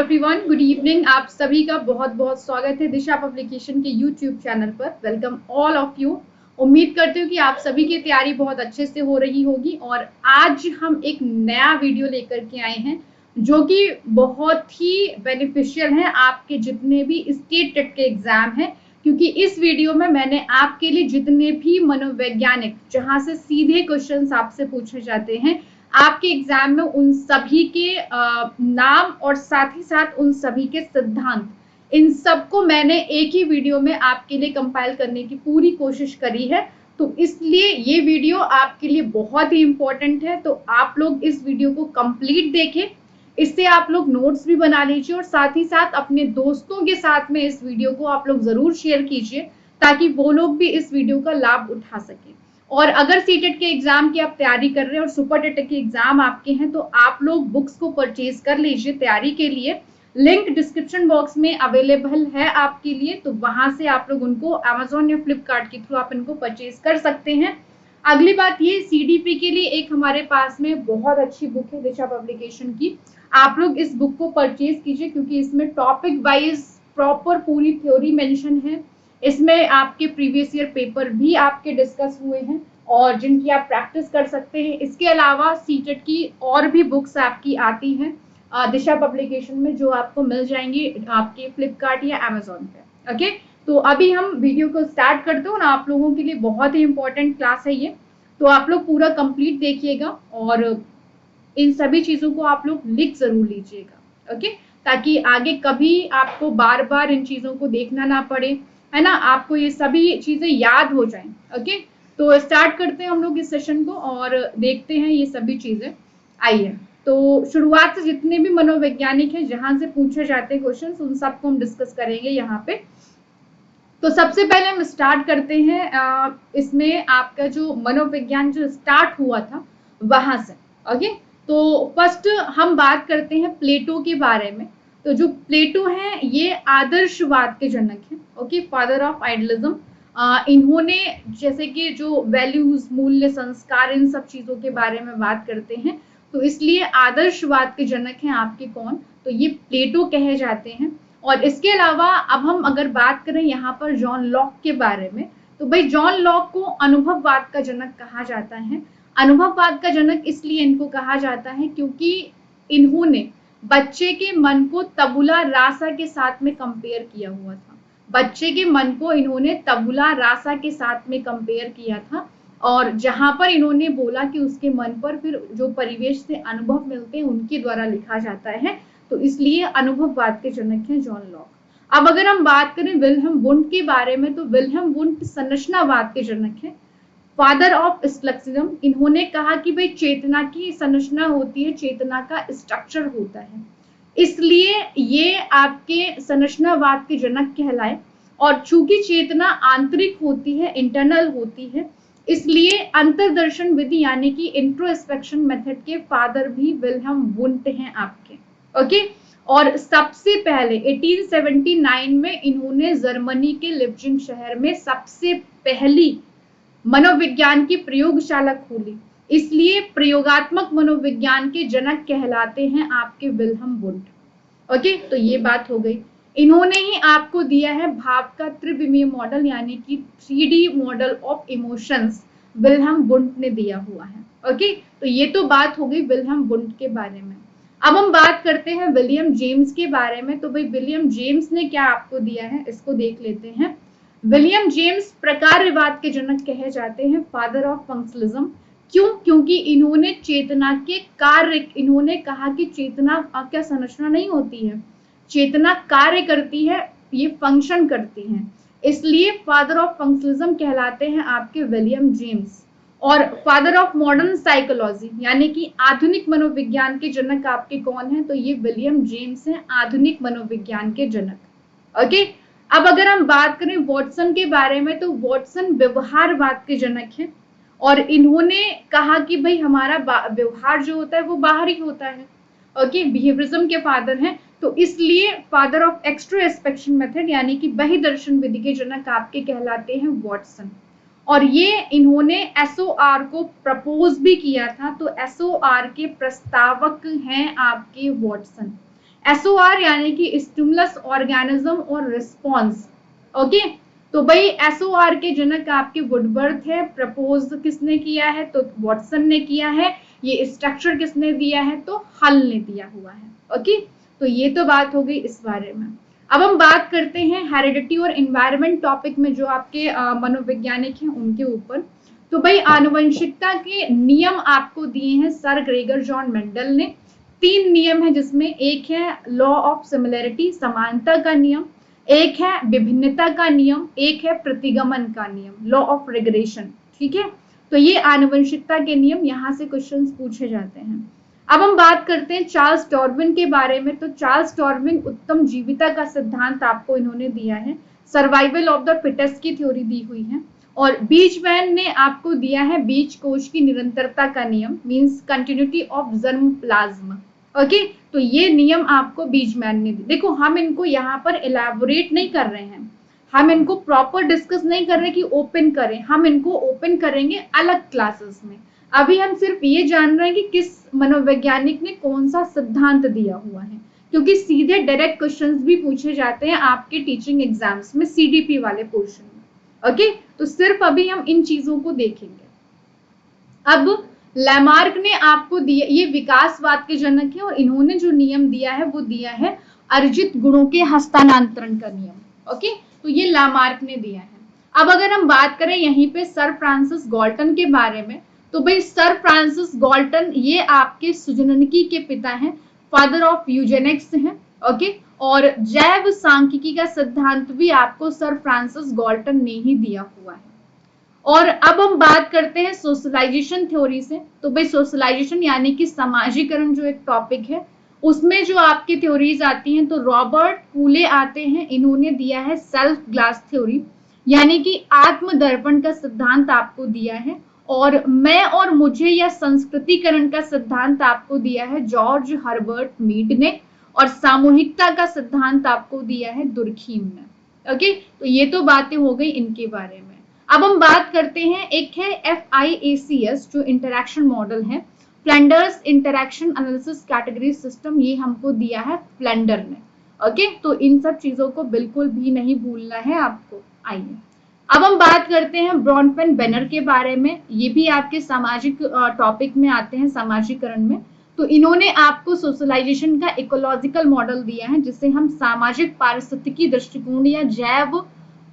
Everyone, good evening. आप सभी का बहुत बहुत स्वागत है दिशा पब्लिकेशन के यूट्यूब चैनल पर। Welcome all of you. उम्मीद करती हूँ कि आप सभी की तैयारी बहुत अच्छे से हो रही होगी और आज हम एक नया वीडियो लेकर के आए हैं जो कि बहुत ही बेनिफिशियल है आपके जितने भी स्टेट टेट के एग्जाम हैं, क्योंकि इस वीडियो में मैंने आपके लिए जितने भी मनोवैज्ञानिक जहां से सीधे क्वेश्चंस आपसे पूछे जाते हैं आपके एग्जाम में, उन सभी के नाम और साथ ही साथ उन सभी के सिद्धांत, इन सबको मैंने एक ही वीडियो में आपके लिए कंपाइल करने की पूरी कोशिश करी है। तो इसलिए ये वीडियो आपके लिए बहुत ही इंपॉर्टेंट है। तो आप लोग इस वीडियो को कंप्लीट देखें, इससे आप लोग नोट्स भी बना लीजिए और साथ ही साथ अपने दोस्तों के साथ में इस वीडियो को आप लोग जरूर शेयर कीजिए ताकि वो लोग भी इस वीडियो का लाभ उठा सके। और अगर सीटेट के एग्जाम की आप तैयारी कर रहे हैं और सुपर टेट के एग्जाम आपके हैं तो आप लोग बुक्स को परचेज कर लीजिए तैयारी के लिए। लिंक डिस्क्रिप्शन बॉक्स में अवेलेबल है आपके लिए, तो वहां से आप लोग उनको अमेजोन या फ्लिपकार्ट के थ्रू आप इनको परचेज कर सकते हैं। अगली बात ये, सीडीपी के लिए एक हमारे पास में बहुत अच्छी बुक है दिशा पब्लिकेशन की। आप लोग इस बुक को परचेज कीजिए क्योंकि इसमें टॉपिक वाइज प्रॉपर पूरी थ्योरी मेंशन है। इसमें आपके प्रीवियस ईयर पेपर भी आपके डिस्कस हुए हैं और जिनकी आप प्रैक्टिस कर सकते हैं। इसके अलावा सीटेट की और भी बुक्स आपकी आती हैं दिशा पब्लिकेशन में, जो आपको मिल जाएंगी आपके फ्लिपकार्ट या अमेजोन पे। ओके, तो अभी हम वीडियो को स्टार्ट करते हैं और आप लोगों के लिए बहुत ही इंपॉर्टेंट क्लास है ये, तो आप लोग पूरा कंप्लीट देखिएगा और इन सभी चीजों को आप लोग लिख जरूर लीजिएगा। ओके, ताकि आगे कभी आपको बार बार इन चीजों को देखना ना पड़े, है ना, आपको ये सभी चीजें याद हो जाएं। ओके, तो स्टार्ट करते हैं हम लोग इस सेशन को और देखते हैं ये सभी चीजें। आइए, तो शुरुआत से जितने भी मनोवैज्ञानिक हैं जहां से पूछे जाते हैं क्वेश्चन, उन सबको हम डिस्कस करेंगे यहाँ पे। तो सबसे पहले हम स्टार्ट करते हैं इसमें आपका जो मनोविज्ञान जो स्टार्ट हुआ था वहां से। ओके, तो फर्स्ट हम बात करते हैं प्लेटो के बारे में। तो जो प्लेटो हैं ये आदर्शवाद के जनक हैं। Okay, father of idealism. इन्होंने जैसे कि जो वैल्यूज, मूल्य, संस्कार, इन सब चीजों के बारे में बात करते हैं, तो इसलिए आदर्शवाद के जनक हैं आपके कौन, तो ये प्लेटो कहे जाते हैं। और इसके अलावा अब हम अगर बात करें यहाँ पर जॉन लॉक के बारे में, तो भाई जॉन लॉक को अनुभववाद का जनक कहा जाता है। अनुभववाद का जनक इसलिए इनको कहा जाता है क्योंकि इन्होंने बच्चे के मन को तबुला रासा के साथ में कंपेयर किया हुआ था। बच्चे के मन को इन्होंने तबुला रासा के साथ में कंपेयर किया था और जहां पर इन्होंने बोला कि उसके मन पर फिर जो परिवेश से अनुभव मिलते हैं उनके द्वारा लिखा जाता है, तो इसलिए अनुभववाद के जनक हैं जॉन लॉक। अब अगर हम बात करें विल्हेम वुंट के बारे में, तो विल्हेम वुंट संरचनावाद के जनक हैं, फादर ऑफ स्ट्रक्चरिज्म। इन्होंने कहा कि भाई चेतना की संरचना होती है, चेतना का स्ट्रक्चर होता है, इसलिए ये आपके संरचनावाद के जनक कहलाए। और चूंकि चेतना आंतरिक होती है, इंटरनल होती है, इसलिए अंतर्दर्शन विधि यानी कि इंट्रोस्पेक्शन मेथड के फादर भी विल्हेम वुंट हैं आपके। ओके, और सबसे पहले 1879 में इन्होंने जर्मनी के लिप्जिंग शहर में सबसे पहली मनोविज्ञान की प्रयोगशाला खोली, इसलिए प्रयोगात्मक मनोविज्ञान के जनक कहलाते हैं आपके विल्हेम वुंट। ओके, तो ये बात हो गई। इन्होंने ही आपको दिया है भाव का त्रिविमीय मॉडल यानी कि 3D model of emotions, Wilhelm Wundt ने दिया हुआ है। ओके, तो ये तो बात हो गई विल्हेम वुंट के बारे में। अब हम बात करते हैं विलियम जेम्स के बारे में। तो भाई विलियम जेम्स ने क्या आपको दिया है, इसको देख लेते हैं। विलियम जेम्स प्रकारवाद के जनक कहे जाते हैं, फादर ऑफ फंक्शनलिज्म। क्यों? क्योंकि इन्होंने चेतना के कार्य, इन्होंने कहा कि चेतना क्या संरचना नहीं होती है, चेतना कार्य करती है, ये फंक्शन करती है, इसलिए फादर ऑफ फंक्शनलिज्म कहलाते हैं आपके विलियम जेम्स। और फादर ऑफ मॉडर्न साइकोलॉजी यानी कि आधुनिक मनोविज्ञान के जनक आपके कौन हैं, तो ये विलियम जेम्स हैं, आधुनिक मनोविज्ञान के जनक। ओके, अब अगर हम बात करें वॉटसन के बारे में, तो वॉटसन व्यवहारवाद के जनक हैं और इन्होंने कहा कि भाई हमारा व्यवहार जो होता है वो बाहरी होता है। ओके, बिहेवियरिज्म के फादर हैं, तो इसलिए फादर ऑफ एक्स्ट्रोस्पेक्शन मेथड यानी कि बहिर्दर्शन विधि के जनक आपके कहलाते हैं वॉटसन। और ये इन्होंने एसओआर को प्रपोज भी किया था, तो एसओआर के प्रस्तावक हैं आपके वॉटसन। SOR यानी कि स्टिमुलस ऑर्गेनिज्म और रिस्पॉन्स। ओके, तो भाई SOR के जनक आपके वुडवर्थ है। प्रपोज किसने किया है? तो वॉटसन ने किया है। ये स्ट्रक्चर किसने दिया है? तो हल ने दिया हुआ है। ओके, तो ये तो बात हो गई इस बारे में। अब हम बात करते हैं हेरिडिटी और एनवायरनमेंट टॉपिक में जो आपके मनोवैज्ञानिक हैं उनके ऊपर। तो भाई आनुवंशिकता के नियम आपको दिए हैं सर ग्रेगर जॉन मेंडल ने। 3 नियम है, जिसमें एक है लॉ ऑफ सिमिलैरिटी, समानता का नियम, एक है विभिन्नता का नियम, एक है प्रतिगमन का नियम, लॉ ऑफ रिग्रेशन। ठीक है, तो ये आनुवंशिकता के नियम, यहां से क्वेश्चंस पूछे जाते हैं। अब हम बात करते हैं चार्ल्स डार्विन के बारे में। तो चार्ल्स डार्विन उत्तम जीविता का सिद्धांत आपको इन्होंने दिया है। सर्वाइवल ऑफ द फिटेस्ट की थ्योरी दी हुई है। और बीचमैन ने आपको दिया है बीज कोश की निरंतरता का नियम, means continuity of germ plasm. Okay, तो ये नियम आपको बीचमैन ने दिए। देखो, हम इनको यहाँ पर इलैबोरेट नहीं कर रहे हैं, हम इनको प्रॉपर डिस्कस नहीं कर रहे कि ओपन करें, हम इनको ओपन करेंगे अलग क्लासेस में। अभी हम सिर्फ ये जान रहे हैं कि किस मनोवैज्ञानिक ने कौन सा सिद्धांत दिया हुआ है, क्योंकि सीधे डायरेक्ट क्वेश्चंस भी पूछे जाते हैं आपके टीचिंग एग्जाम्स में, CDP वाले पोर्शन में। ओके, तो सिर्फ अभी हम इन चीजों को देखेंगे। अब लैमार्क ने आपको दिया, ये विकासवाद के जनक है, और इन्होंने जो नियम दिया है वो दिया है अर्जित गुणों के हस्तांतरण का नियम। ओके, तो ये लैमार्क ने दिया है। अब अगर हम बात करें यहीं पे सर फ्रांसिस गाल्टन के बारे में, तो भाई सर फ्रांसिस गाल्टन ये आपके सुजननिकी के पिता हैं, फादर ऑफ यूजेनिक्स हैं। ओके, और जैव सांख्यिकी का सिद्धांत भी आपको सर फ्रांसिस गाल्टन ने ही दिया हुआ है। और अब हम बात करते हैं सोशलाइजेशन थ्योरी से। तो भाई सोशलाइजेशन यानी कि समाजीकरण जो एक टॉपिक है, उसमें जो आपकी थ्योरीज आती हैं, तो रॉबर्ट कूले आते हैं, इन्होंने दिया है सेल्फ ग्लास थ्योरी, यानी कि आत्मदर्पण का सिद्धांत आपको दिया है। और मैं और मुझे या संस्कृतिकरण का सिद्धांत आपको दिया है जॉर्ज हर्बर्ट मीड ने, और सामूहिकता का सिद्धांत आपको दिया है दुर्खीम ने। ओके, तो ये तो बातें हो गई इनके बारे में। अब हम बात करते हैं, एक है FIACS जो इंटरैक्शन मॉडल है, Flanders interaction analysis category system, ये हमको दिया है फ्लैंडर ने। ओके, तो इन सब चीजों को बिल्कुल भी नहीं भूलना है आपको। आइए अब हम बात करते हैं ब्रॉनफेन बेनर के बारे में। ये भी आपके सामाजिक टॉपिक में आते हैं, सामाजिकरण में। तो इन्होंने आपको सोशलाइजेशन का इकोलॉजिकल मॉडल दिया है, जिसे हम सामाजिक पारिस्थितिकी दृष्टिकोण या जैव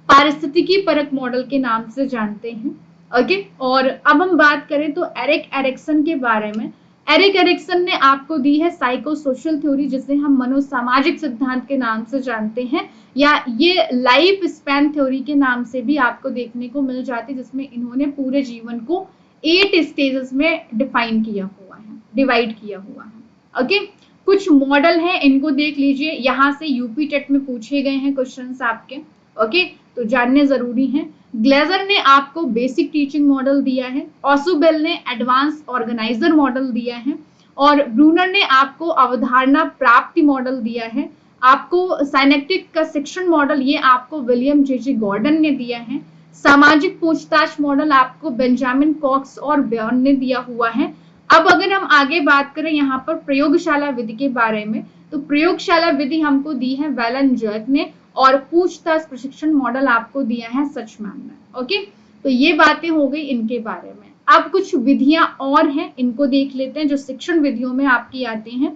पारिस्थितिकी परक मॉडल के नाम से जानते हैं। ओके, और अब हम बात करें तो एरिक एरिक्सन के बारे में। एरिक एरिक्सन ने आपको दी है साइको सोशल थ्योरी, जिसे हम मनोसामाजिक सिद्धांत के नाम से जानते हैं, या ये लाइफ स्पैन थ्योरी के नाम से भी आपको देखने को मिल जाती है, जिसमें इन्होंने पूरे जीवन को 8 स्टेजेस में डिफाइन किया हुआ है, डिवाइड किया हुआ है। ओके, कुछ मॉडल हैं, इनको देख लीजिए, यहाँ से यूपी टेट में पूछे गए हैं क्वेश्चंस आपके। ओके, तो जानने जरूरी हैं। ग्लेजर ने आपको बेसिक टीचिंग मॉडल दिया है, ऑसुबेल ने एडवांस ऑर्गेनाइजर मॉडल दिया है, और ब्रूनर ने आपको अवधारणा प्राप्ति मॉडल दिया है। आपको साइनेप्टिक का शिक्षण मॉडल ये आपको विलियम जे गॉर्डन ने दिया है। सामाजिक पूछताछ मॉडल आपको बेंजामिन कॉक्स और ब्यर्न ने दिया हुआ है। अब अगर हम आगे बात करें यहाँ पर प्रयोगशाला विधि के बारे में, तो प्रयोगशाला विधि हमको दी है वेलन जॉयक ने, और पूछताछ प्रशिक्षण मॉडल आपको दिया है सचमैन ने। ओके, तो ये बातें हो गई इनके बारे में। अब कुछ विधियां और हैं, इनको देख लेते हैं जो शिक्षण विधियों में आपकी आती हैं।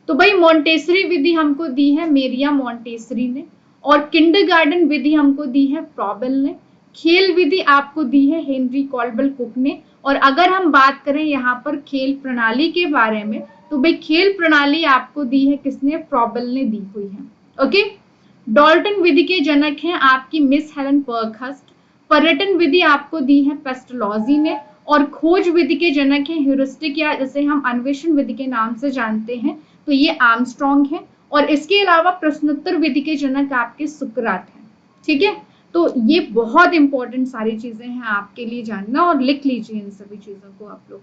तो भाई मॉन्टेसरी विधि हमको दी है मेरिया मॉन्टेसरी ने, और किंडरगार्टन विधि हमको दी है फ्रॉबेल ने। खेल विधि आपको दी है हेनरी कॉल्डवेल कुक ने। और अगर हम बात करें यहाँ पर खेल प्रणाली के बारे में, तो भाई खेल प्रणाली आपको दी है किसने? फ्रॉबेल ने दी हुई है। ओके, डॉल्टन विधि के जनक हैं आपकी मिस हेलन पर्कहस्ट। पर्यटन विधि आपको दी है पेस्टोलॉजी ने, और खोज विधि के जनक हैं ह्यूरिस्टिक, या जैसे हम अन्वेषण विधि के नाम से जानते हैं, तो ये आर्मस्ट्रॉन्ग है। और इसके अलावा प्रश्नोत्तर विधि के जनक आपके सुकरात हैं। ठीक है, तो ये बहुत इंपॉर्टेंट सारी चीजें हैं आपके लिए जानना, और लिख लीजिए इन सभी चीजों को आप लोग।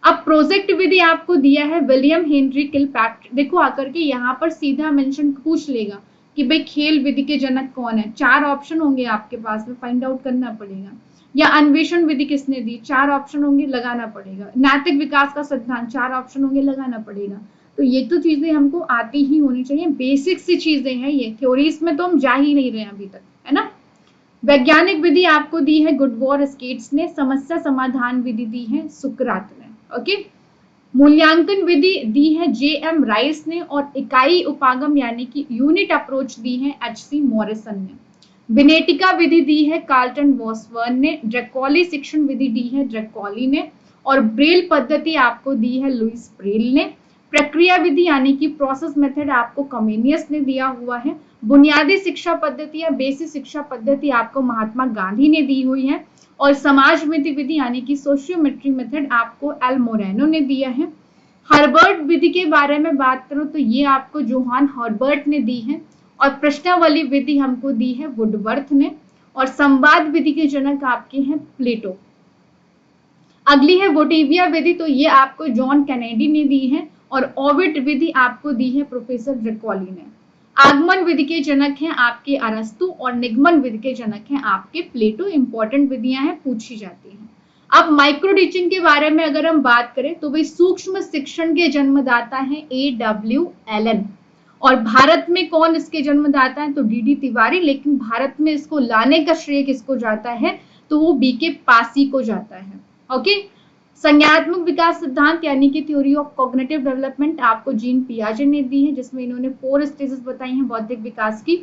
अब प्रोजेक्ट विधि आपको दिया है विलियम हेनरी किलपैट्रिक। देखो आकर के यहाँ पर सीधा मेंशन पूछ लेगा कि भाई खेल विधि के जनक कौन है, 4 ऑप्शन होंगे आपके पास में, फाइंड आउट करना पड़ेगा। या अन्वेषण विधि किसने दी, 4 ऑप्शन होंगे, लगाना पड़ेगा। नैतिक विकास का सिद्धांत, 4 ऑप्शन होंगे, लगाना पड़ेगा। तो ये तो चीजें हमको आती ही होनी चाहिए, बेसिक सी चीजें हैं ये, थ्योरीज में तो हम जा ही नहीं रहे अभी तक, है ना। वैज्ञानिक विधि आपको दी है गुडवॉर स्केट्स ने, समस्या समाधान विधि दी है सुकरात ने। ओके, मूल्यांकन विधि दी है जे.एम. राइस ने, और इकाई उपागम यानी कि यूनिट अप्रोच दी है एच.सी. मॉरिसन ने। विनेटिका विधि दी है कार्लटन वॉसबर्न ने। ड्रैकोली शिक्षण विधि दी है ड्रैकोली ने, और ब्रेल पद्धति आपको दी है लुइस ब्रेल ने। प्रक्रिया विधि यानी कि प्रोसेस मेथड आपको कमेनियस ने दिया हुआ है। बुनियादी शिक्षा पद्धति या बेसिक शिक्षा पद्धति आपको महात्मा गांधी ने दी हुई है, और समाज विधि यानी कि सोशियोमेट्री मेथड आपको एल मोरेनो ने दिया है। हर्बर्ट विधि के बारे में बात करूं तो ये आपको जोहान हर्बर्ट ने दी है, और प्रश्नावली विधि हमको दी है वुडवर्थ ने, और संवाद विधि के जनक आपके हैं प्लेटो। अगली है वोटिविया विधि, तो ये आपको जॉन कैनेडी ने दी है, और ओविड विधि आपको दी है प्रोफेसर ड्रैकोली ने। आगमन विधि के जनक हैं आपके अरस्तु, और निगमन विधि के जनक हैं आपके प्लेटो। इंपॉर्टेंट विधियां हैं, पूछी जाती हैं। अब माइक्रो टीचिंग के बारे में अगर हम बात करें तो भाई सूक्ष्म शिक्षण के जन्मदाता हैं A.W. एलन, और भारत में कौन इसके जन्मदाता है तो D.D. तिवारी, लेकिन भारत में इसको लाने का श्रेय किसको जाता है तो वो B.K. पासी को जाता है। ओके, संज्ञानात्मक विकास सिद्धांत यानी कि थ्योरी ऑफ कॉग्निटिव डेवलपमेंट आपको जीन पियाजे ने दी है, जिसमें इन्होंने 4 स्टेजेस बताई हैं बौद्धिक विकास की,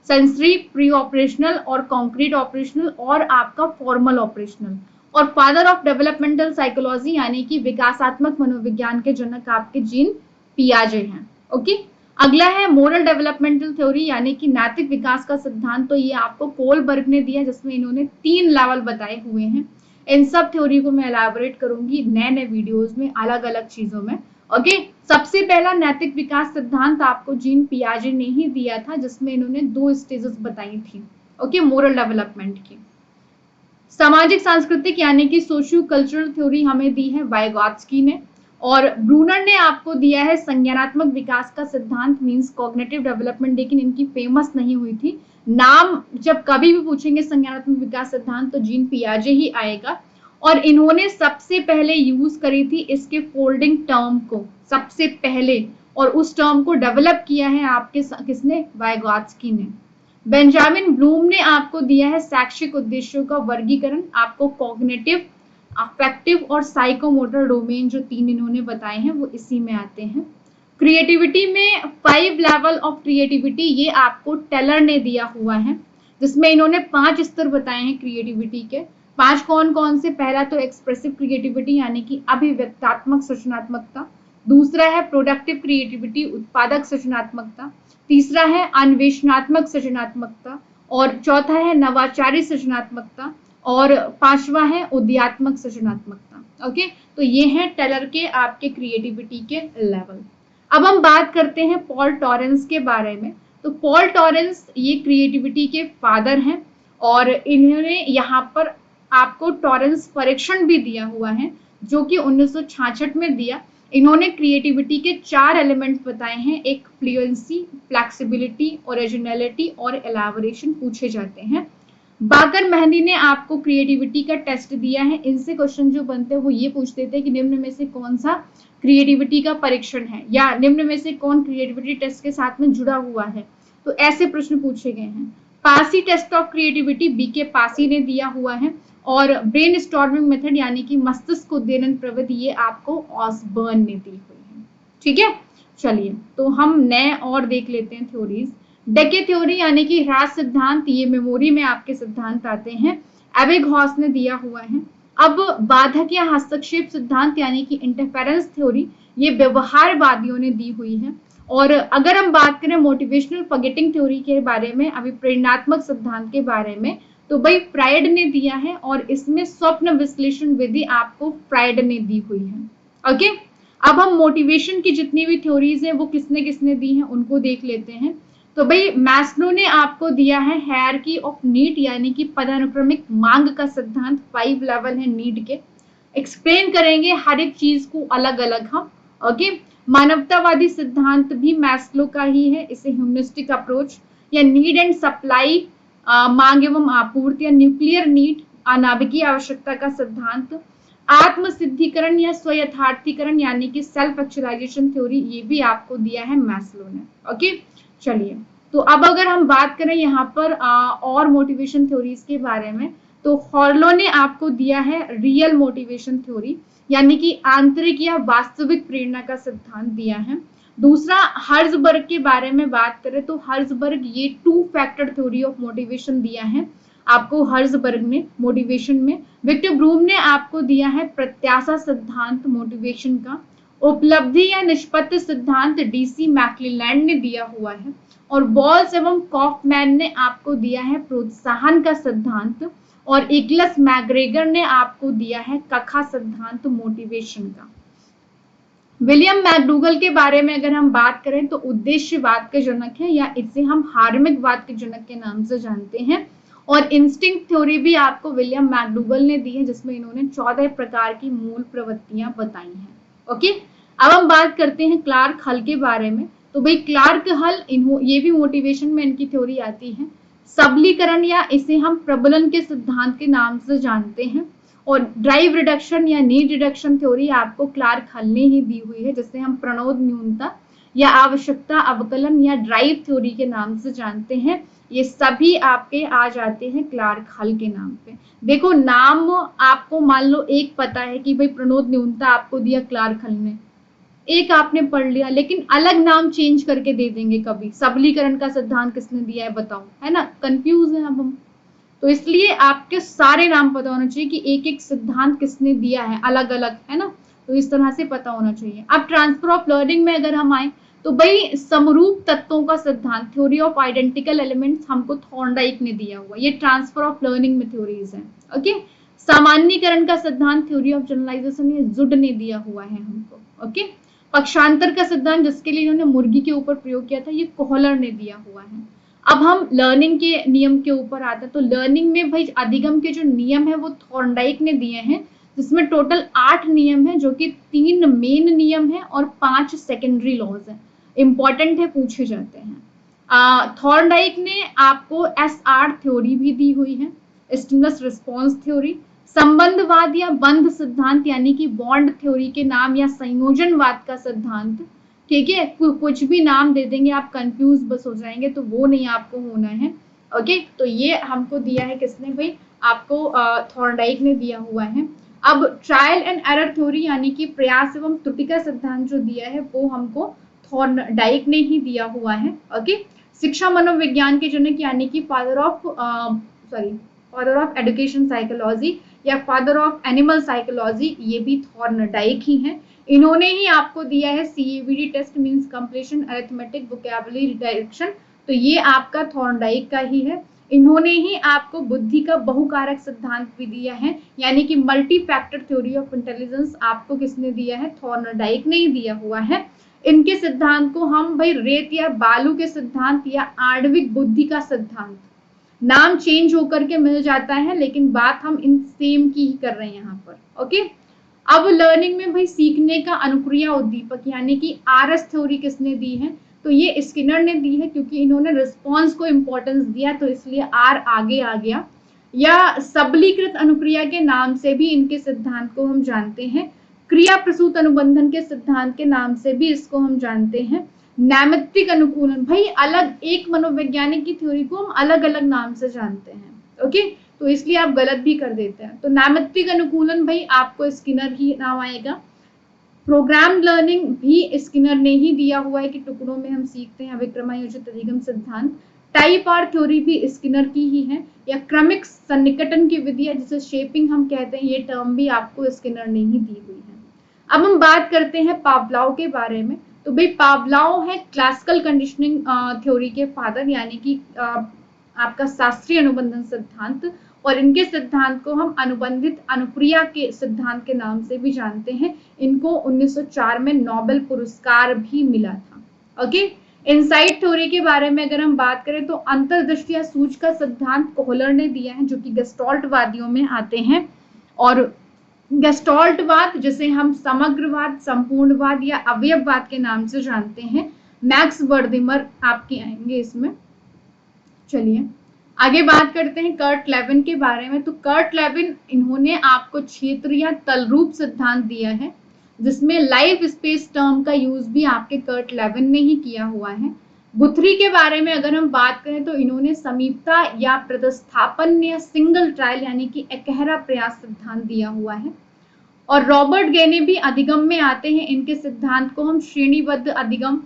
सेंसरी, प्री ऑपरेशनल और कॉन्क्रीट ऑपरेशनल, और आपका फॉर्मल ऑपरेशनल। और फादर ऑफ डेवलपमेंटल साइकोलॉजी यानी कि विकासात्मक मनोविज्ञान के जनक आपके जीन पियाजे हैं। ओके, अगला है मोरल डेवलपमेंटल थ्योरी यानी कि नैतिक विकास का सिद्धांत, तो ये आपको कोलबर्ग ने दिया, जिसमें इन्होंने 3 लेवल बताए हुए हैं। इन सब थ्योरी को मैं एलैबोरेट करूंगी नए नए वीडियोस में अलग अलग चीजों में। ओके, सबसे पहला नैतिक विकास सिद्धांत आपको जीन पियाजे ने ही दिया था, जिसमें इन्होंने 2 स्टेजेस बताई थी। ओके, मोरल डेवलपमेंट की। सामाजिक सांस्कृतिक यानी कि सोशियो कल्चरल थ्योरी हमें दी है वाइगॉत्स्की ने, और ब्रूनर ने आपको दिया है संज्ञानात्मक विकास का सिद्धांत मींस कॉग्निटिव डेवलपमेंट, लेकिन इनकी फेमस नहीं हुई थी। नाम जब कभी भी पूछेंगे संज्ञानात्मक विकास सिद्धांत तो जीन पियाजे ही आएगा, और इन्होंने सबसे पहले यूज करी थी इसके फोल्डिंग टर्म को सबसे पहले, और उस टर्म को डेवलप किया है आपके किसने वाइगॉत्स्की ने। बेंजामिन ब्लूम ने आपको दिया है शैक्षिक उद्देश्यों का वर्गीकरण, आपको कॉग्निटिव, अफेक्टिव और साइकोमोटर डोमेन जो 3 इन्होंने बताए हैं वो इसी में आते हैं। क्रिएटिविटी में 5 लेवल ऑफ क्रिएटिविटी ये आपको टेलर ने दिया हुआ है, जिसमें इन्होंने 5 स्तर बताए हैं क्रिएटिविटी के। 5 कौन कौन से? पहला तो एक्सप्रेसिव क्रिएटिविटी यानी कि अभिव्यक्तात्मक सृजनात्मकता, दूसरा है प्रोडक्टिव क्रिएटिविटी उत्पादक सृजनात्मकता, तीसरा है अन्वेषणात्मक सृजनात्मकता, और चौथा है नवाचारी सृजनात्मकता, और 5वां है उद्यात्मक सृजनात्मकता। ओके, तो ये हैं टेलर के आपके क्रिएटिविटी के लेवल। अब हम बात करते हैं पॉल टॉरेंस के बारे में। तो पॉल टॉरेंस ये क्रिएटिविटी के फादर हैं, और इन्होंने यहाँ पर आपको टॉरेंस परीक्षण भी दिया हुआ है जो कि 1966 में दिया। इन्होंने क्रिएटिविटी के 4 एलिमेंट्स बताए हैं, एक फ्लुएंसी, फ्लेक्सिबिलिटी, ओरिजिनलिटी और एलाबोरेशन पूछे जाते हैं। बाकर मेहंदी ने आपको क्रिएटिविटी का टेस्ट दिया है। इनसे क्वेश्चन जो बनते हैं वो ये पूछते थे कि निम्न में से कौन सा क्रिएटिविटी का परीक्षण है, या निम्न में से कौन क्रिएटिविटी टेस्ट के साथ में जुड़ा हुआ है, तो ऐसे प्रश्न पूछे गए हैं। Passi test of creativity B.K. Passi ने दिया हुआ है, और ब्रेन स्टॉर्मिंग मेथड यानी कि मस्तिष्क उद्दीपन प्रविधि ये आपको ऑसबर्न ने दी हुई है। ठीक है, चलिए तो हम नए और देख लेते हैं थ्योरीज। डेके थ्योरी यानी कि ह्रास सिद्धांत, ये मेमोरी में आपके सिद्धांत आते हैं, एबिंगहॉस ने दिया हुआ है। अब बाधक या हस्तक्षेप सिद्धांत यानी कि इंटरफेरेंस थ्योरी, ये व्यवहारवादियों ने दी हुई है। और अगर हम बात करें मोटिवेशनल फॉरगेटिंग थ्योरी के बारे में, अभी प्रेरणात्मक सिद्धांत के बारे में, तो भाई फ्राइड ने दिया है, और इसमें स्वप्न विश्लेषण विधि आपको फ्राइड ने दी हुई है। ओके, अब हम मोटिवेशन की जितनी भी थ्योरीज हैं वो किसने किसने दी हैं उनको देख लेते हैं। तो भाई मैस्लो ने आपको दिया है हायरार्की ऑफ नीड यानी कि पदानुक्रमिक मांग का सिद्धांत, 5 लेवल है नीड के, एक्सप्लेन करेंगे हर एक चीज को अलग अलग हम। ओके, मानवतावादी सिद्धांत भी मैस्लो का ही है, इसे ह्यूमनिस्टिक अप्रोच या नीड एंड सप्लाई, मांग एवं आपूर्ति या न्यूक्लियर नीड, अनाभिकीय आवश्यकता का सिद्धांत, आत्म सिद्धिकरण या स्वयथार्थीकरण यानी कि सेल्फ एक्चुअलाइजेशन थ्योरी, ये भी आपको दिया है मैस्लो ने। ओके, चलिए, तो अब अगर हम बात करें यहाँ पर और मोटिवेशन थ्योरीज के बारे में, तो हॉर्लो ने आपको दिया है रियल मोटिवेशन थ्योरी, यानी कि आंतरिक या वास्तविक प्रेरणा का सिद्धांत दिया है। दूसरा, हर्जबर्ग के बारे में बात करें तो हर्जबर्ग ये 2 फैक्टर थ्योरी ऑफ मोटिवेशन दिया है आपको हर्जबर्ग ने मोटिवेशन में। विक्टर ब्रूम ने आपको दिया है प्रत्याशा सिद्धांत मोटिवेशन का। उपलब्धि या निष्पत्ति सिद्धांत डीसी मैक्लीलैंड ने दिया हुआ है। और बॉल्स एवं कॉफमैन ने आपको दिया है प्रोत्साहन का सिद्धांत। और इग्लस मैग्रेगर ने आपको दिया है कखा सिद्धांत मोटिवेशन का। विलियम मैकडूगल के बारे में अगर हम बात करें तो उद्देश्यवाद के जनक है, या इसे हम हार्मिकवाद के जनक के नाम से जानते हैं। और इंस्टिंक्ट थ्योरी भी आपको विलियम मैकडूगल ने दी है, जिसमें इन्होंने 14 प्रकार की मूल प्रवृत्तियां बताई हैं। ओके, अब हम बात करते हैं क्लार्क हल के बारे में। तो भाई क्लार्क हल, ये भी मोटिवेशन में इनकी थ्योरी आती है। सबलीकरण या इसे हम प्रबलन के सिद्धांत के नाम से जानते हैं। और ड्राइव रिडक्शन या नीड रिडक्शन थ्योरी आपको क्लार्क हल ने ही दी हुई है, जिसे हम प्रणोद न्यूनता या आवश्यकता अवकलन या ड्राइव थ्योरी के नाम से जानते हैं। ये सभी आपके आ जाते हैं क्लार्क हल के नाम पे। देखो, नाम आपको मान लो एक पता है कि भाई प्रणोद न्यूनता आपको दिया क्लार्क हल ने, एक आपने पढ़ लिया, लेकिन अलग नाम चेंज करके दे देंगे कभी। सबलीकरण का सिद्धांत किसने दिया है बताओ, है ना, कंफ्यूज है अब हम। तो इसलिए आपके सारे नाम पता होना चाहिए कि एक एक सिद्धांत किसने दिया है अलग अलग, है ना, तो इस तरह से पता होना चाहिए। अब ट्रांसफर ऑफ लर्निंग में अगर हम आए तो भाई समरूप तत्वों का सिद्धांत थ्योरी ऑफ आइडेंटिकल एलिमेंट्स हमको थॉर्नडाइक ने दिया हुआ, ये ट्रांसफर ऑफ लर्निंग में थ्योरीज है। ओके, सामान्यीकरण का सिद्धांत थ्योरी ऑफ जनरलाइजेशन ये जुड ने दिया हुआ है हमको। ओके, पक्षांतर का सिद्धांत जिसके लिए इन्होंने मुर्गी के ऊपर प्रयोग किया था, ये कोहलर ने दिया हुआ है। अब हम लर्निंग के नियम के ऊपर आते हैं। तो लर्निंग में भाई अधिगम के जो नियम है वो थॉर्नडाइक ने दिए हैं, जिसमें टोटल 8 नियम है, जो कि 3 मेन नियम है और 5 सेकेंडरी लॉज है, इंपॉर्टेंट है, पूछे जाते हैं। थॉर्नडाइक ने आपको SR थ्योरी भी दी हुई है, स्टिमुलस रिस्पॉन्स थ्योरी, संबंधवाद या बंध सिद्धांत यानी कि बॉन्ड थ्योरी के नाम, या संयोजनवाद का सिद्धांत। ठीक है, कुछ भी नाम दे देंगे आप कंफ्यूज बस हो जाएंगे, तो वो नहीं आपको होना है। ओके, तो ये हमको दिया है किसने भाई, आपको थॉर्नडाइक ने दिया हुआ है। अब ट्रायल एंड एरर थ्योरी यानी कि प्रयास एवं त्रुटि का सिद्धांत जो दिया है वो हमको थॉर्नडाइक ने ही दिया हुआ है। ओके, शिक्षा मनोविज्ञान के जनक यानी कि फादर ऑफ एजुकेशन साइकोलॉजी या फादर ऑफ एनिमल साइकोलॉजी, ये भी थॉर्नडाइक ही है। इन्होंने ही आपको दिया है CAVD test means completion arithmetic vocabulary direction, तो ये आपका थॉर्नडाइक का ही है। इन्होंने ही आपको बुद्धि का बहुकारक सिद्धांत भी दिया है, यानी कि multi factor theory of intelligence आपको किसने दिया है, थॉर्नडाइक ने ही दिया हुआ है। इनके सिद्धांत को हम भाई रेत या बालू के सिद्धांत या आणविक बुद्धि का सिद्धांत, नाम चेंज होकर के मिल जाता है, लेकिन बात हम इन सेम की ही कर रहे हैं यहाँ पर। ओके, अब लर्निंग में भाई सीखने का अनुक्रिया उद्दीपक यानी कि RS थ्योरी किसने दी है, तो ये स्किनर ने दी है, क्योंकि इन्होंने रिस्पॉन्स को इंपॉर्टेंस दिया, तो इसलिए R आगे आ गया। या सबलीकृत अनुक्रिया के नाम से भी इनके सिद्धांत को हम जानते हैं। क्रिया प्रसूत अनुबंधन के सिद्धांत के नाम से भी इसको हम जानते हैं। नैमित्तिक अनुकूलन, भाई अलग एक मनोवैज्ञानिक की थ्योरी को हम अलग अलग नाम से जानते हैं। ओके, तो इसलिए आप गलत भी कर देते हैं। तो नैमित्तिक अनुकूलन भाई आपको स्किनर ही नाम आएगा। प्रोग्राम लर्निंग भी स्किनर ने ही दिया हुआ है कि टुकड़ों में हम सीखते हैं, अभिक्रमायोजित अधिगम सिद्धांत। टाइप R थ्योरी भी स्किनर की ही है। या क्रमिक सन्निकटन की विधि जिसे शेपिंग हम कहते हैं, ये टर्म भी आपको स्किनर ने ही दी हुई है। अब हम बात करते हैं पावलोव के बारे में। तो भाई पावलोव है क्लासिकल कंडीशनिंग थ्योरी के फादर, यानी कि आपका शास्त्रीय अनुबंधन सिद्धांत, और इनके सिद्धांत को हम अनुबंधित अनुक्रिया के सिद्धांत के नाम से भी जानते हैं। इनको 1904 में नोबेल पुरस्कार भी मिला था। ओके, इनसाइट थ्योरी के बारे में अगर हम बात करें तो अंतर्दृष्टि या सूझ का सिद्धांत कोहलर ने दिया है, जो कि गेस्टाल्टवादियों में आते हैं। और गेस्टाल्टवाद जिसे हम समग्रवाद, संपूर्णवाद या अवयववाद के नाम से जानते हैं, मैक्स वर्दिमर आपके आएंगे इसमें। चलिए, आगे बात करते हैं कर्ट लेविन के बारे में। तो कर्ट लेविन, इन्होंने आपको क्षेत्र या तलरूप सिद्धांत दिया है, जिसमें लाइफ स्पेस टर्म का यूज भी आपके कर्ट लेविन ने ही किया हुआ है। गुथरी के बारे में अगर हम बात करें तो इन्होंने समीपता या प्रतिस्थापन या सिंगल ट्रायल यानी कि एकहरा प्रयास सिद्धांत दिया हुआ है। और रॉबर्ट गेने भी अधिगम में आते हैं। इनके सिद्धांत को हम श्रेणीबद्ध अधिगम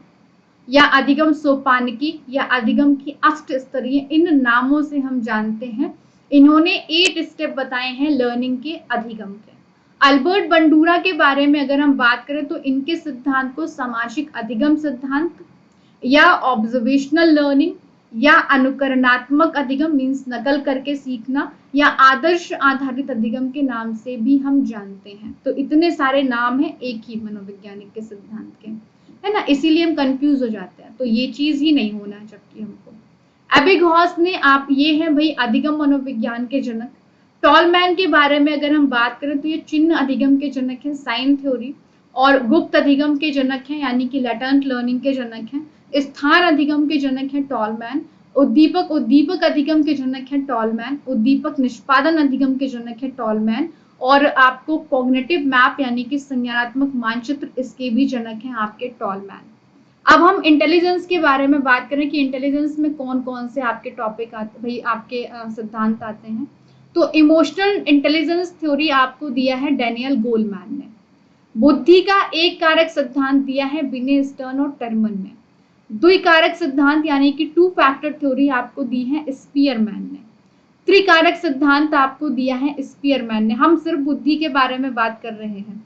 या अधिगम सोपानकी या अधिगम की अष्ट स्तरीय, इन नामों से हम जानते हैं। इन्होंने 8 स्टेप बताए हैं लर्निंग के अधिगम के। अल्बर्ट बंडूरा के बारे में अगर हम बात करें तो इनके सिद्धांत को सामाजिक अधिगम सिद्धांत या ऑब्जर्वेशनल लर्निंग या अनुकरणात्मक अधिगम मीन्स नकल करके सीखना या आदर्श आधारित अधिगम के नाम से भी हम जानते हैं। तो इतने सारे नाम हैं एक ही मनोवैज्ञानिक के सिद्धांत के, है ना, इसीलिए हम कंफ्यूज हो जाते हैं। तो ये चीज ही नहीं होना जबकि हमको। एबिंगहॉस ने आप ये है भाई अधिगम मनोविज्ञान के जनक। टॉलमैन के बारे में अगर हम बात करें तो ये चिन्ह अधिगम के जनक हैं, साइन थ्योरी, और गुप्त अधिगम के जनक हैं यानी कि लेटेंट लर्निंग के जनक हैं। स्थान अधिगम के जनक हैं टॉलमैन। उद्दीपक अधिगम के जनक हैं टॉलमैन। उद्दीपक निष्पादन अधिगम के जनक हैं टॉलमैन। और आपको कॉग्निटिव मैप यानी कि संज्ञानात्मक मानचित्र, इसके भी जनक हैं आपके टॉलमैन। अब हम इंटेलिजेंस के बारे में बात करें कि इंटेलिजेंस में कौन कौन से आपके टॉपिक आते, भाई आपके सिद्धांत आते हैं। तो इमोशनल इंटेलिजेंस थ्योरी आपको दिया है डैनियल गोलमैन ने। बुद्धि का एक कारक सिद्धांत दिया है बिने, स्टर्न और टर्मन ने। द्विकारक सिद्धांत यानी कि 2 फैक्टर थ्योरी आपको दी है स्पीयरमैन ने। त्रिकारक सिद्धांत आपको दिया है स्पीयरमैन ने। हम सिर्फ बुद्धि के बारे में बात कर रहे हैं।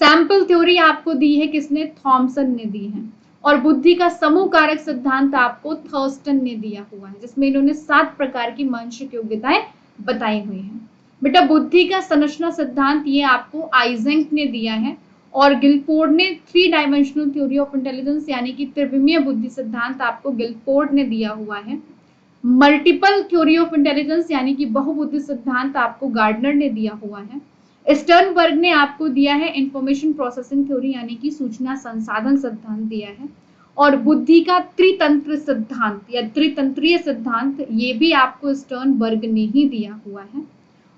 सैंपल थ्योरी आपको दी है किसने, थॉमसन ने दी है। और बुद्धि का समूह कारक सिद्धांत आपको थर्स्टन ने दिया हुआ है, जिसमें इन्होंने 7 प्रकार की मानसिक योग्यताएं बताई हुई हैं। बेटा बुद्धि का संरचना सिद्धांत ये आपको आइजेंक ने दिया है। और गिलफोर्ड ने 3 डायमेंशनल थ्योरी ऑफ इंटेलिजेंस यानी कि त्रिविमीय बुद्धि सिद्धांत आपको गिलफोर्ड ने दिया हुआ है। मल्टीपल थ्योरी ऑफ इंटेलिजेंस यानी कि बहुबुद्धि सिद्धांत आपको गार्डनर ने दिया हुआ है। स्टर्नबर्ग ने आपको दिया है इंफॉर्मेशन प्रोसेसिंग थ्योरी यानी कि सूचना संसाधन सिद्धांत दिया है। और बुद्धि का त्रितंत्र सिद्धांत या त्रितंत्रीय सिद्धांत ये भी आपको स्टर्नबर्ग ने ही दिया हुआ है।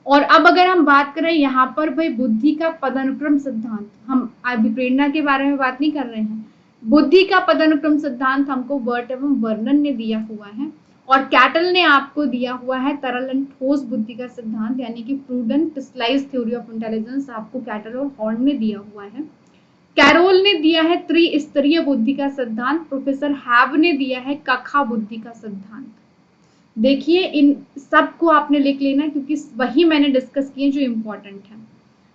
और अब अगर हम बात करें यहाँ पर भाई बुद्धि का पदानुक्रम सिद्धांत, हम अभिप्रेरणा के बारे में बात नहीं कर रहे हैं। बुद्धि का पदानुक्रम सिद्धांत हमको वर्ट एवं वर्णन ने दिया हुआ है। और कैटल ने आपको दिया हुआ है तरल एंड ठोस बुद्धि का सिद्धांत यानी कि prudent slice theory of intelligence आपको कैटल और हॉर्न ने दिया हुआ है। कैरोल ने दिया है त्रिस्तरीय बुद्धि का सिद्धांत। प्रोफेसर हैव ने दिया है कखा बुद्धि का सिद्धांत। देखिए इन सबको आपने लिख लेना क्योंकि वही मैंने डिस्कस किए जो इम्पोर्टेंट है।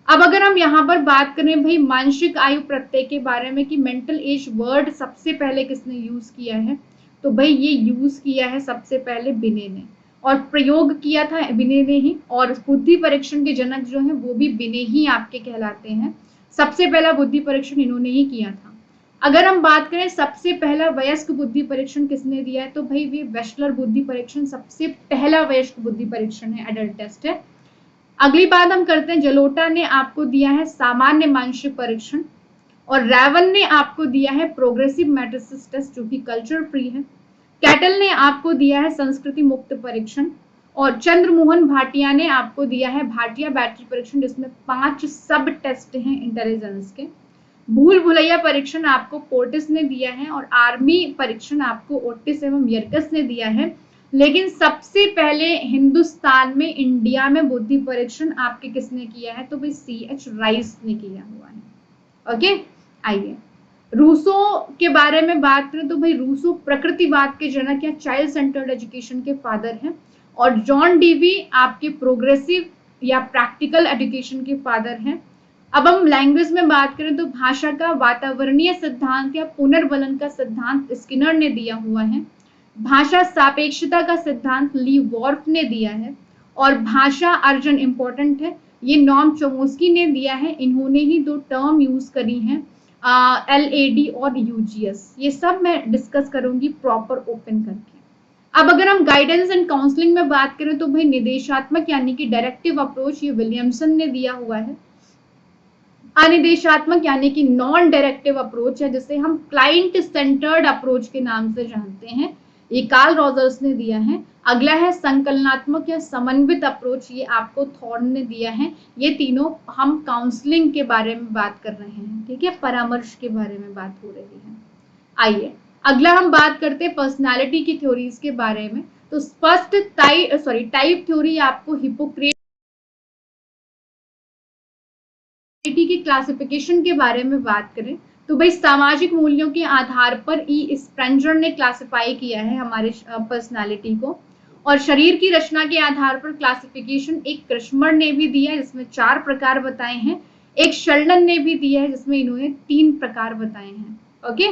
अब अगर हम यहाँ पर बात करें भाई मानसिक आयु प्रत्यय के बारे में कि मेंटल एज वर्ड सबसे पहले किसने यूज किया है, तो भाई ये यूज किया है सबसे पहले बिने ने, और प्रयोग किया था बिने ने ही। और बुद्धि परीक्षण के जनक जो है वो भी बिने ही आपके कहलाते हैं। सबसे पहला बुद्धि परीक्षण इन्होंने ही किया था। अगर हम बात करें सबसे पहला वयस्क बुद्धि परीक्षण किसने दिया है, तो भाई ये वेस्लर बुद्धि परीक्षण सबसे पहला वयस्क बुद्धि परीक्षण है, एडल्ट टेस्ट है। अगली बात हम करते हैं, जलोटा ने आपको दिया है सामान्य मानसिक परीक्षण। और रैवन ने आपको दिया है प्रोग्रेसिव मैट्रिसेस टेस्ट जो कि कल्चर फ्री है। कैटल ने आपको दिया है संस्कृति मुक्त परीक्षण। और चंद्रमोहन भाटिया ने आपको दिया है भाटिया बैटरी परीक्षण जिसमें 5 सब टेस्ट हैं इंटेलिजेंस के। भूल भुलैया परीक्षण आपको पोर्टिस ने दिया है। और आर्मी परीक्षण आपको ओटिस एवं यर्कस ने दिया है। लेकिन सबसे पहले हिंदुस्तान में, इंडिया में बुद्धि परीक्षण आपके किसने किया है, तो भाई CH राइस ने किया हुआ है। ओके, आइए रूसो के बारे में बात करें तो भाई रूसो प्रकृतिवाद के जनक या चाइल्ड सेंटर्ड एजुकेशन के फादर हैं। और जॉन डीवी आपके प्रोग्रेसिव या प्रैक्टिकल एजुकेशन के फादर हैं। अब हम लैंग्वेज में बात करें तो भाषा का वातावरणीय सिद्धांत या पुनर्वलन का सिद्धांत स्किनर ने दिया हुआ है। भाषा सापेक्षता का सिद्धांत ली वॉर्फ ने दिया है। और भाषा अर्जन इंपॉर्टेंट है, ये नॉर्म चोमस्की ने दिया है। इन्होंने ही 2 टर्म यूज करी हैं, LAD और UGS। ये सब मैं डिस्कस करूंगी प्रॉपर ओपन करके। अब अगर हम गाइडेंस एंड काउंसलिंग में बात करें तो भाई निर्देशात्मक यानी कि डायरेक्टिव अप्रोच ये विलियमसन ने दिया हुआ है। अनिर्देशात्मक यानी कि नॉन डायरेक्टिव अप्रोच है जिसे हम क्लाइंट सेंटर्ड अप्रोच के नाम से जानते हैं, ये कार्ल रॉजर्स ने दिया है। अगला है संकलनात्मक या समन्वित अप्रोच, ये आपको थॉर्न ने दिया है। ये तीनों हम काउंसलिंग के बारे में बात कर रहे हैं, ठीक है, परामर्श के बारे में बात हो रही है। आइए अगला हम बात करते हैं पर्सनालिटी की थ्योरीज के बारे में। तो फर्स्ट टाइप थ्योरी आपको हिपोक्रेट की क्लासिफिकेशन के बारे में बात करें तो भाई सामाजिक मूल्यों के आधार पर ई स्प्रेंजर ने क्लासिफाई किया है हमारे पर्सनालिटी को। और शरीर की रचना के आधार पर क्लासिफिकेशन एक कृष्मर ने भी दिया है जिसमें 4 प्रकार बताए हैं। एक शर्लन ने भी दिया है जिसमें इन्होंने 3 प्रकार बताए हैं। ओके,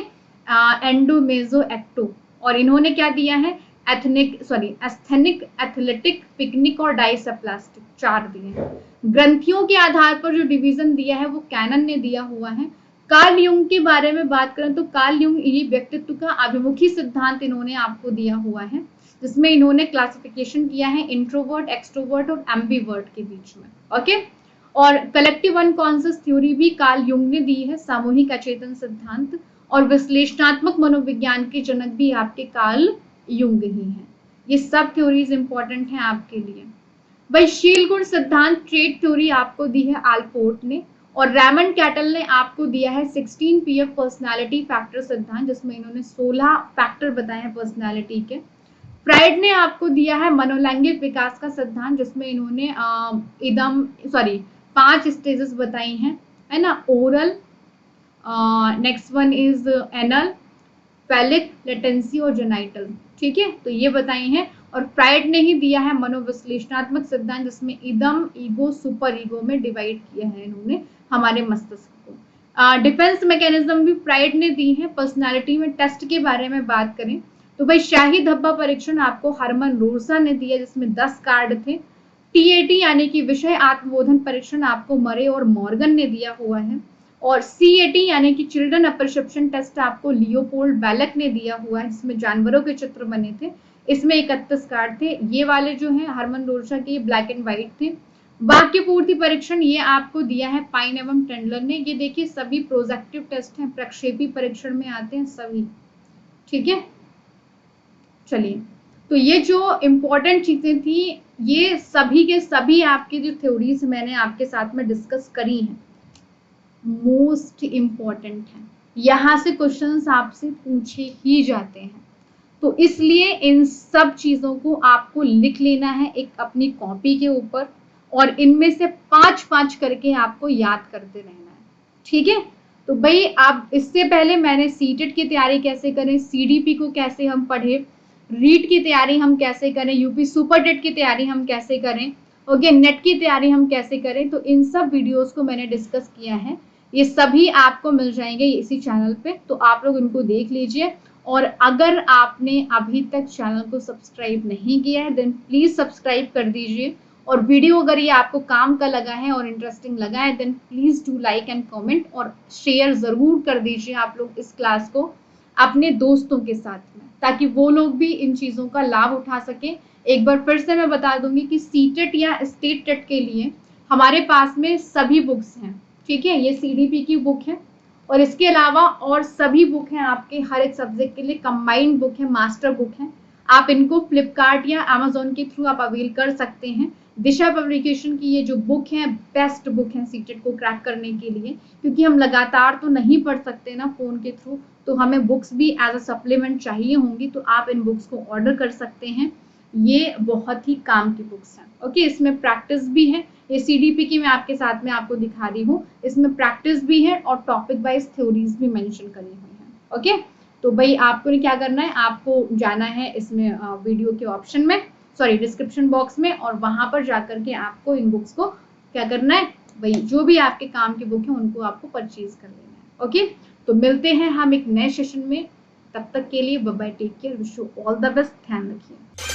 एंडो मेजो एक्टो। और इन्होंने क्या दिया है, एस्थेनिक, एथलेटिक, पिकनिक और डाइसेप्लास्टिक, 4 दिए हैं। ग्रंथियों के आधार पर जो डिवीजन दिया है वो कैनन ने दिया हुआ है। कार्ल युंग के बारे में बात करें तो कार्ल युंग ये व्यक्तित्व का अभिमुखी सिद्धांत इन्होंने आपको दिया हुआ है, जिसमें इन्होंने क्लासिफिकेशन किया है इंट्रोवर्ट, एक्सट्रोवर्ट और एम्बीवर्ट के बीच में। ओके, और कलेक्टिव अनकॉन्शियस थ्योरी भी कार्ल युंग ने दी है, सामूहिक अचेतन सिद्धांत। और विश्लेषणात्मक मनोविज्ञान के जनक भी आपके कार्ल युंग ही हैं। ये सब थ्योरीज इंपॉर्टेंट हैं आपके लिए। भाई शील गुण सिद्धांत, ट्रेड थ्योरी आपको दी है आलपोर्ट ने। और रैमंड कैटल ने आपको दिया है 16 पीएफ पर्सनालिटी फैक्टर सिद्धांत, जिसमें इन्होंने 16 फैक्टर बताए हैं पर्सनालिटी के। फ्राइड ने आपको दिया है मनोलैंगिक विकास का सिद्धांत, जिसमें इन्होंने 5 स्टेजेस बताई हैं, है ना, oral, next one is anal, phallic, latency और जेनाइटल, ठीक है, तो ये बताई हैं। और फ्राइड ने ही दिया है मनोविश्लेषणात्मक सिद्धांत, जिसमें इदम, ईगो, सुपर ईगो में डिवाइड किया है इन्होंने हमारे मस्तिष्क को। डिफेंस मैकेनिज्म भी फ्राइड ने दी है। पर्सनालिटी में टेस्ट के बारे में बात करें तो भाई शाही धब्बा परीक्षण आपको हरमन रोसा ने दिया, जिसमें 10 कार्ड थे। टीएटी यानी कि विषय आत्मबोधन परीक्षण आपको मरे और मॉर्गन ने दिया हुआ है। और सीएटी यानी कि चिल्ड्रन अपरसेप्शन टेस्ट आपको लियोपोल्ड बैलक ने दिया हुआ है, जिसमें जानवरों के चित्र बने थे। इसमें 31 कार्ड थे। ये वाले जो हैं हरमन रोसा के ब्लैक एंड व्हाइट थे। वाक्य पूर्ति परीक्षण ये आपको दिया है पाइन एवं टेंडलर ने। ये देखिए सभी प्रोजेक्टिव टेस्ट हैं, प्रक्षेपी परीक्षण में आते हैं सभी, ठीक है। चलिए, तो ये जो इंपॉर्टेंट चीजें थी ये सभी के सभी आपकी जो थ्योरीज मैंने आपके साथ में डिस्कस करी हैं मोस्ट इम्पॉर्टेंट है। यहाँ से क्वेश्चंस आपसे पूछे ही जाते हैं, तो इसलिए इन सब चीजों को आपको लिख लेना है एक अपनी कॉपी के ऊपर, और इनमें से 5-5 करके आपको याद करते रहना है, ठीक है। तो भाई आप इससे पहले मैंने सीटेट की तैयारी कैसे करें, सीडीपी को कैसे हम पढ़े, रीट की तैयारी हम कैसे करें, यूपी सुपर डेट की तैयारी हम कैसे करें, ओके, नेट की तैयारी हम कैसे करें, तो इन सब वीडियोस को मैंने डिस्कस किया है। ये सभी आपको मिल जाएंगे इसी चैनल पे, तो आप लोग इनको देख लीजिए। और अगर आपने अभी तक चैनल को सब्सक्राइब नहीं किया है देन प्लीज सब्सक्राइब कर दीजिए। और वीडियो अगर ये आपको काम का लगा है और इंटरेस्टिंग लगा है then please do like and comment और शेयर जरूर कर दीजिए आप लोग इस क्लास को अपने दोस्तों के साथ में, ताकि वो लोग भी इन चीजों का लाभ उठा सके। एक बार फिर से मैं बता दूंगी कि सीटेट या स्टेट टेट के लिए हमारे पास में सभी बुक्स हैं, ठीक है। ये सीडीपी की बुक है और इसके अलावा और सभी बुक हैं आपके हर एक सब्जेक्ट के लिए, कंबाइंड बुक है, मास्टर बुक है। आप इनको फ्लिपकार्ट या अमेजोन के थ्रू आप अवेल कर सकते हैं। दिशा पब्लिकेशन की ये जो बुक है बेस्ट बुक है सीटेट को क्रैक करने के लिए, क्योंकि हम लगातार तो नहीं पढ़ सकते ना फोन के थ्रू, तो हमें बुक्स भी एज अ सप्लीमेंट चाहिए होंगी, तो आप इन बुक्स को ऑर्डर कर सकते हैं। ये बहुत ही काम की बुक्स हैं, ओके। इसमें प्रैक्टिस भी है, ये सीडीपी की मैं आपके साथ में आपको दिखा रही हूँ, इसमें प्रैक्टिस भी है और टॉपिक वाइज थ्योरीज भी मेंशन करी हुई हैं, ओके। तो भाई आपको क्या करना है, आपको जाना है इसमें वीडियो के ऑप्शन में, सॉरी डिस्क्रिप्शन बॉक्स में, और वहां पर जाकर के आपको इन बुक्स को क्या करना है, भाई जो भी आपके काम की बुक है उनको आपको परचेज कर लेना है, ओके। तो मिलते हैं हम एक नए सेशन में, तब तक के लिए bye bye, take care, wish you all the best, ध्यान रखिए।